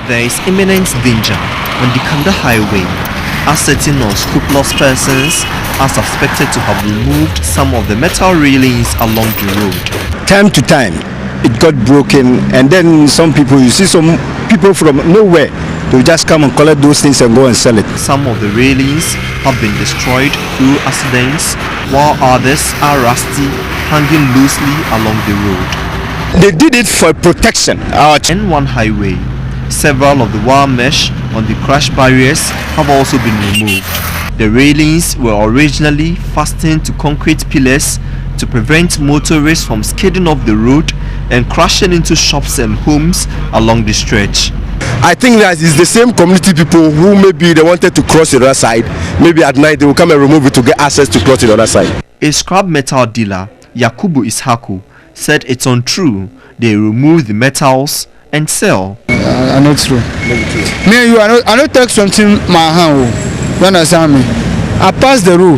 There is imminent danger on the Kanda Highway, as certain unscrupulous persons are suspected to have removed some of the metal railings along the road. Time to time, it got broken, and then some people, you see some people from nowhere, they just come and collect those things and go and sell it. Some of the railings have been destroyed through accidents, while others are rusty, hanging loosely along the road. They did it for protection. N1 highway, several of the wire mesh on the crash barriers have also been removed. The railings were originally fastened to concrete pillars to prevent motorists from skidding off the road and crashing into shops and homes along the stretch. I think that it's the same community people who maybe they wanted to cross the other side. Maybe at night they will come and remove it to get access to cross the other side. A scrap metal dealer, Yakubu Ishaku, said it's untrue. They remove the metals and sell. I know true. Me and you, I know take something my hand. You understand me? I pass the rule.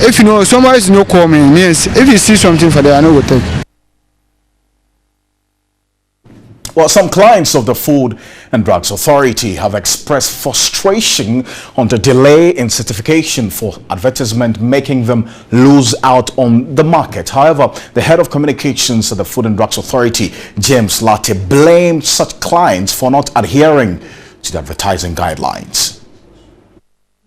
If you know somebody is no call me, means if you see something for that, I know what take. Well, some clients of the Food and Drugs Authority have expressed frustration on the delay in certification for advertisement, making them lose out on the market. However, the head of communications at the Food and Drugs Authority, James Latte, blamed such clients for not adhering to the advertising guidelines.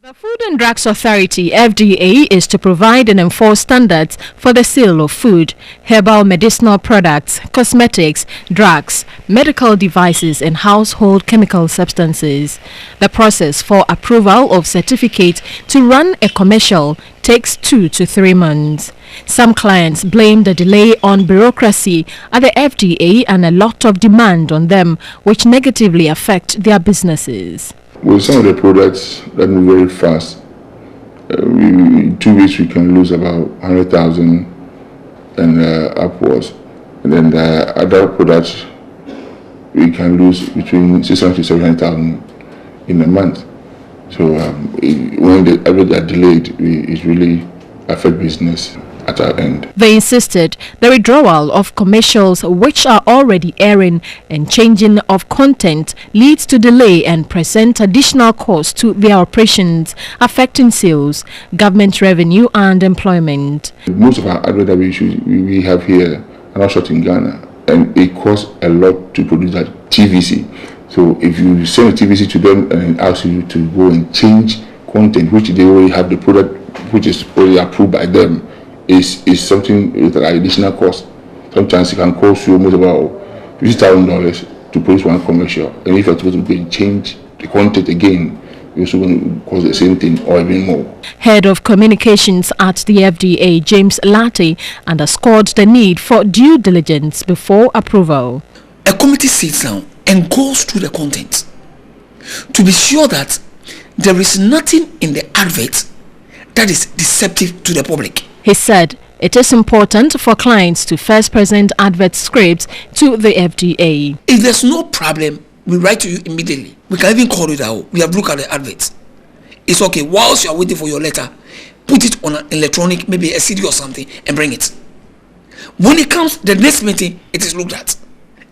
The Food and Drugs Authority, FDA, is to provide and enforce standards for the sale of food, herbal medicinal products, cosmetics, drugs, medical devices, and household chemical substances. The process for approval of certificate to run a commercial takes 2 to 3 months. Some clients blame the delay on bureaucracy at the FDA and a lot of demand on them, which negatively affect their businesses. With some of the products that move very fast, in 2 weeks we can lose about 100,000 and upwards. And then the other products we can lose between 600 to 700,000 in a month. So when the average are delayed, it really affect business at our end. They insisted the withdrawal of commercials which are already airing and changing of content leads to delay and present additional costs to their operations, affecting sales, government revenue and employment. Most of our adverts that we have here are not shot in Ghana, and it costs a lot to produce that TVC. So if you send a TVC to them and ask you to go and change content which they already have, the product which is already approved by them, is something with an additional cost. Sometimes it can cost you almost about $50,000 to produce one commercial, and if you have to go and change the content again, you're also going to cost the same thing or even more. Head of Communications at the FDA, James Latte, underscored the need for due diligence before approval. A committee sits down and goes through the content to be sure that there is nothing in the advert that is deceptive to the public. He said it is important for clients to first present advert scripts to the FDA. If there's no problem, we write to you immediately. We can even call it out. We have looked at the adverts. It's okay. Whilst you are waiting for your letter, put it on an electronic, maybe a CD or something, and bring it. When it comes, the next meeting, it is looked at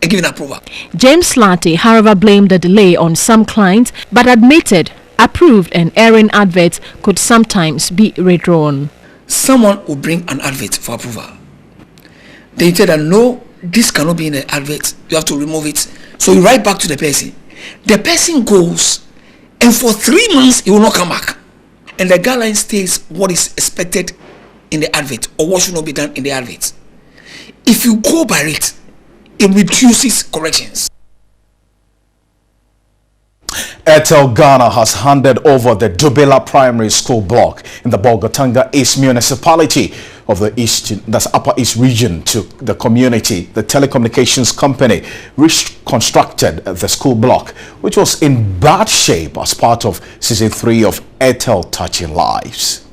and given approval. James Latte, however, blamed the delay on some clients, but admitted approved and airing adverts could sometimes be withdrawn. Someone will bring an advert for approval. They tell that no, this cannot be in the advert. You have to remove it. So you write back to the person. The person goes, and for 3 months he will not come back. And the guideline states what is expected in the advert or what should not be done in the advert. If you go by it, it reduces corrections. Airtel Ghana has handed over the Dubela Primary School block in the Bolgatanga East Municipality of the that's Upper East region to the community. The telecommunications company reconstructed the school block, which was in bad shape as part of Season 3 of Airtel Touching Lives.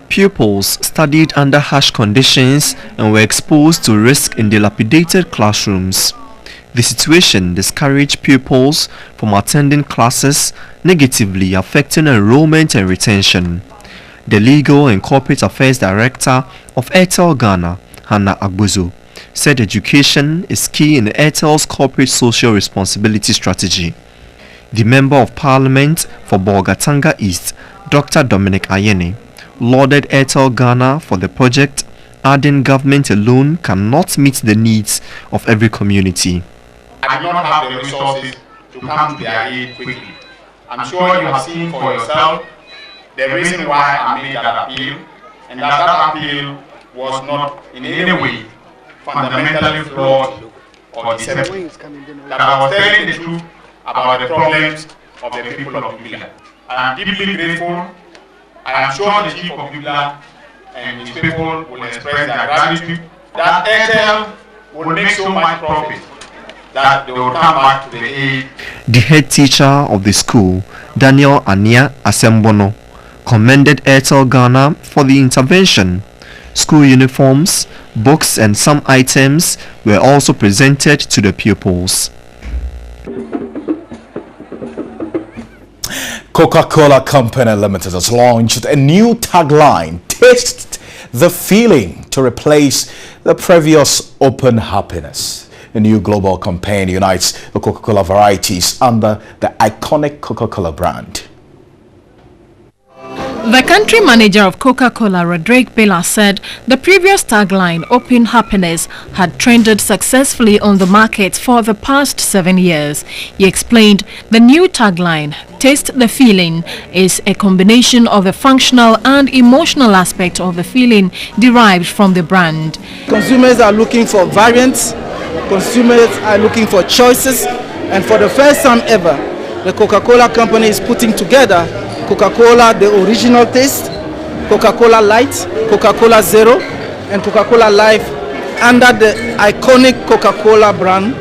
Pupils studied under harsh conditions and were exposed to risk in dilapidated classrooms. The situation discouraged pupils from attending classes, negatively affecting enrollment and retention. The Legal and Corporate Affairs Director of Airtel Ghana, Hannah Agbuzo, said education is key in Airtel's corporate social responsibility strategy. The Member of Parliament for Bolgatanga East, Dr. Dominic Ayeni, lauded Airtel Ghana for the project, adding government alone cannot meet the needs of every community. I do not have the resources to come to their aid quickly. I'm sure you have seen for yourself the reason why I made that appeal, and that appeal was not in any way fundamentally flawed or deceptive. That I was telling the truth about the problems of the people of Uganda. I am deeply grateful. I am sure the chief of Uganda and his people will express their gratitude that Airtel will make so much profit that they will come back to the aid. The head teacher of the school, Daniel Ania Asembono, commended Airtel Ghana for the intervention. School uniforms, books and some items were also presented to the pupils. Coca-Cola Company Limited has launched a new tagline, Taste the Feeling, to replace the previous Open Happiness. A new global campaign unites the Coca-Cola varieties under the iconic Coca-Cola brand. The country manager of Coca-Cola, Rodrigue Bela, said the previous tagline, Open Happiness, had trended successfully on the market for the past 7 years. He explained the new tagline, Taste the Feeling, is a combination of the functional and emotional aspect of the feeling derived from the brand. Consumers are looking for variants, consumers are looking for choices, and for the first time ever, the Coca-Cola company is putting together Coca-Cola the original taste, Coca-Cola Light, Coca-Cola Zero, and Coca-Cola Life under the iconic Coca-Cola brand,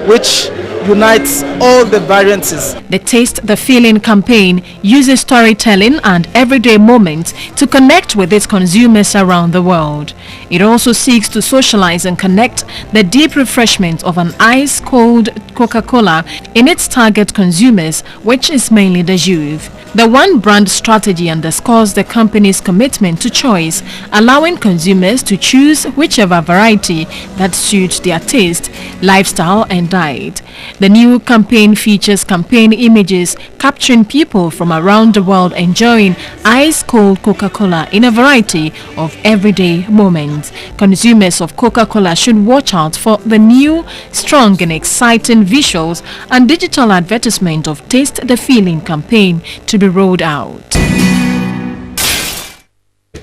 which unites all the variances. The Taste the Feeling campaign uses storytelling and everyday moments to connect with its consumers around the world. It also seeks to socialize and connect the deep refreshment of an ice-cold Coca-Cola in its target consumers, which is mainly the youth. The one brand strategy underscores the company's commitment to choice, allowing consumers to choose whichever variety that suits their taste, lifestyle and diet. The new campaign features campaign images capturing people from around the world enjoying ice-cold Coca-Cola in a variety of everyday moments. Consumers of Coca-Cola should watch out for the new, strong and exciting visuals and digital advertisement of Taste the Feeling campaign to be rolled out.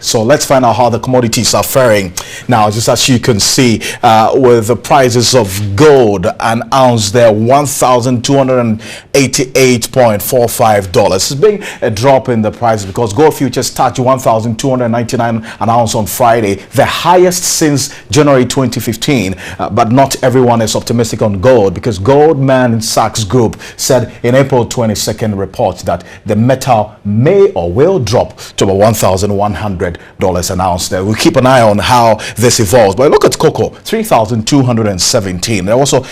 So let's find out how the commodities are faring now. Just as you can see, with the prices of gold, an ounce there, $1,288.45. It's been a drop in the price because gold futures touched $1,299 an ounce on Friday, the highest since January 2015. But not everyone is optimistic on gold, because Goldman Sachs Group said in April 22nd report that the metal may or will drop to about $1,100 an ounce. There, we'll keep an eye on how this evolves. But look at cocoa, $3,217. There was also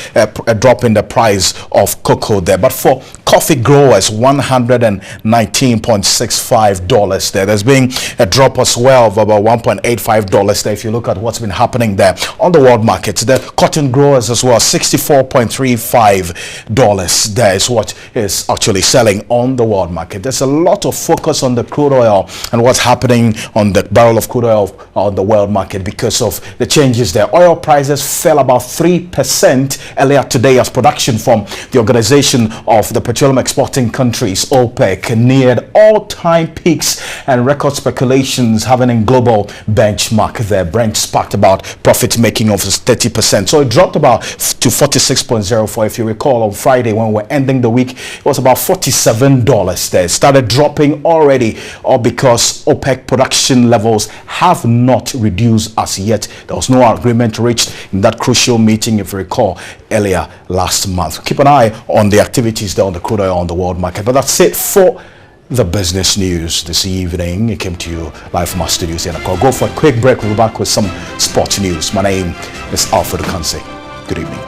a drop in the price of cocoa there. But for coffee growers, $119.65 there. There's been a drop as well of about $1.85 there. If you look at what's been happening there on the world market, the cotton growers as well, $64.35 there is what is actually selling on the world market. There's a lot of focus on the crude oil and what's happening on the barrel of crude oil on the world market because of the changes there. Oil prices fell about 3% earlier today as production from the Organization of the Petroleum Exporting Countries, OPEC, neared all-time peaks and record speculations having a global benchmark there. Brent sparked about profit making of 30%. So it dropped about to 46.04. If you recall, on Friday when we're ending the week, it was about $47 there. It started dropping already, all because OPEC production levels have not reduced as yet. There was no agreement reached in that crucial meeting, if you recall, earlier last month. Keep an eye on the activities there on the crude oil on the world market. But that's it for the business news this evening. It came to you live from our studios here. I'll go for a quick break. We'll be back with some sports news. My name is Alfred Kanse. Good evening.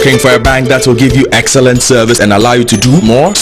Looking for a bank that will give you excellent service and allow you to do more?